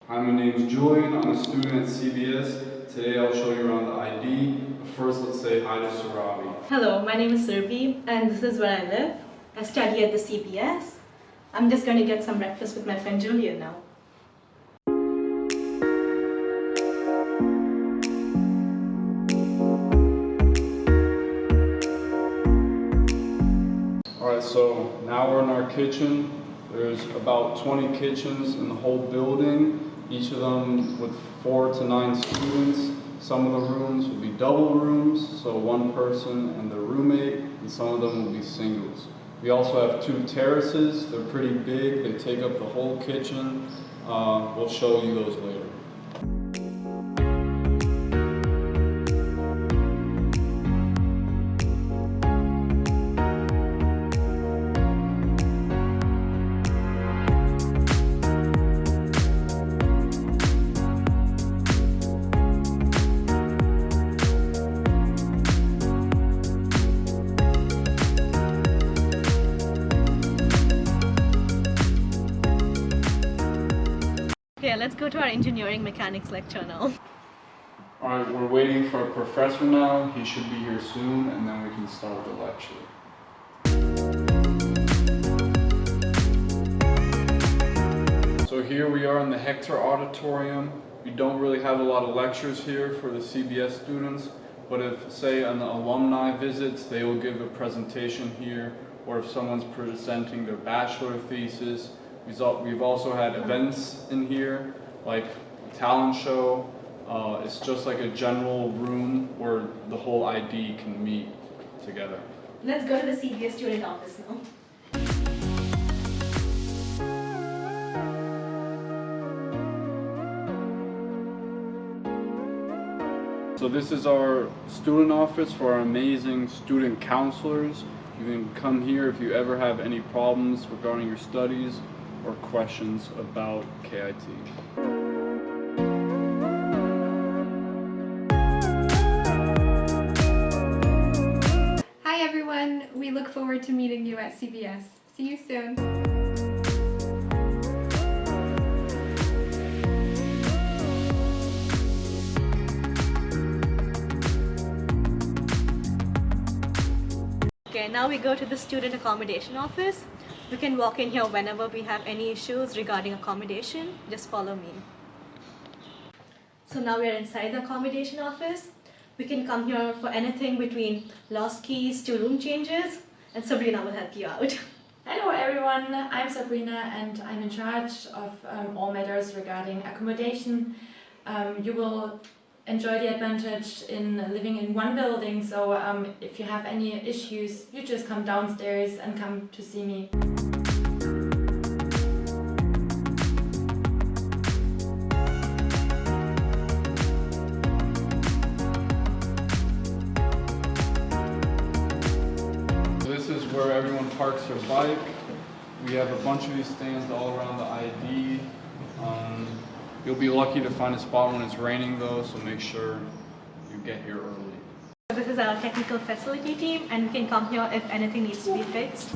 Hi, my name is Julian. I'm a student at CBS. Today I'll show you around the ID. But first, let's say hi to Surabhi. Hello, my name is Surabhi and this is where I live. I study at the CBS. I'm just going to get some breakfast with my friend Julian now. Alright, so now we're in our kitchen. There's about 20 kitchens in the whole building, each of them with 4 to 9 students. Some of the rooms will be double rooms, so one person and their roommate, and some of them will be singles. We also have 2 terraces. They're pretty big. They take up the whole kitchen. We'll show you those later. Okay, let's go to our engineering mechanics lecture now. Alright, we're waiting for a professor now. He should be here soon, and then we can start the lecture. So here we are in the Hector Auditorium. We don't really have a lot of lectures here for the CBS students, but if, say, an alumni visits, they will give a presentation here, or if someone's presenting their bachelor thesis. We've also had events in here, like a talent show. It's just like a general room where the whole ID can meet together. Let's go to the CBS student office now. So this is our student office for our amazing student counselors. You can come here if you ever have any problems regarding your studies or questions about KIT. Hi everyone, we look forward to meeting you at CBS. See you soon. Okay, now we go to the student accommodation office. We can walk in here whenever we have any issues regarding accommodation. Just follow me. So now we are inside the accommodation office. We can come here for anything between lost keys to room changes, and Sabrina will help you out. Hello everyone, I'm Sabrina and I'm in charge of all matters regarding accommodation. You will enjoy the advantage in living in one building, so if you have any issues, you just come downstairs and come to see me. This is where everyone parks their bike. We have a bunch of these stands all around the ID. You'll be lucky to find a spot when it's raining though, so make sure you get here early. This is our technical facility team, and we can come here if anything needs to be fixed.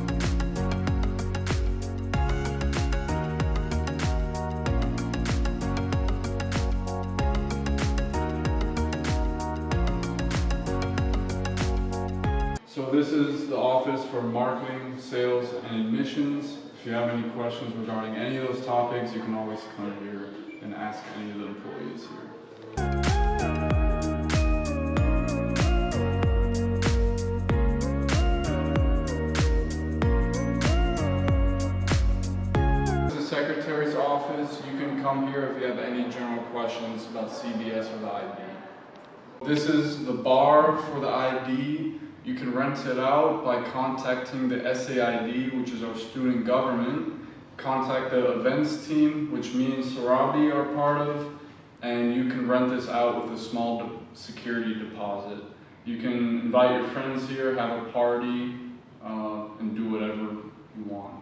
So this is the office for marketing, sales, and admissions. If you have any questions regarding any of those topics, you can always come here and ask any of the employees here. This is the secretary's office. You can come here if you have any general questions about CBS or the ID. This is the bar for the ID. You can rent it out by contacting the SAID, which is our student government. Contact the events team, which me and Surabhi are part of, and you can rent this out with a small security deposit. You can invite your friends here, have a party, and do whatever you want.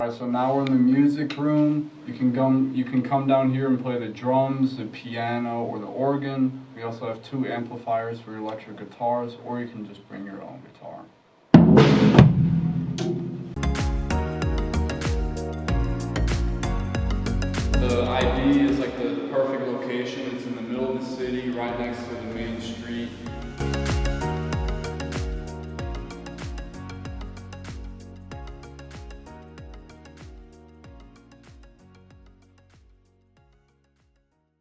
Alright, so now we're in the music room. You can come down here and play the drums, the piano, or the organ. We also have 2 amplifiers for your electric guitars, or you can just bring your own guitar.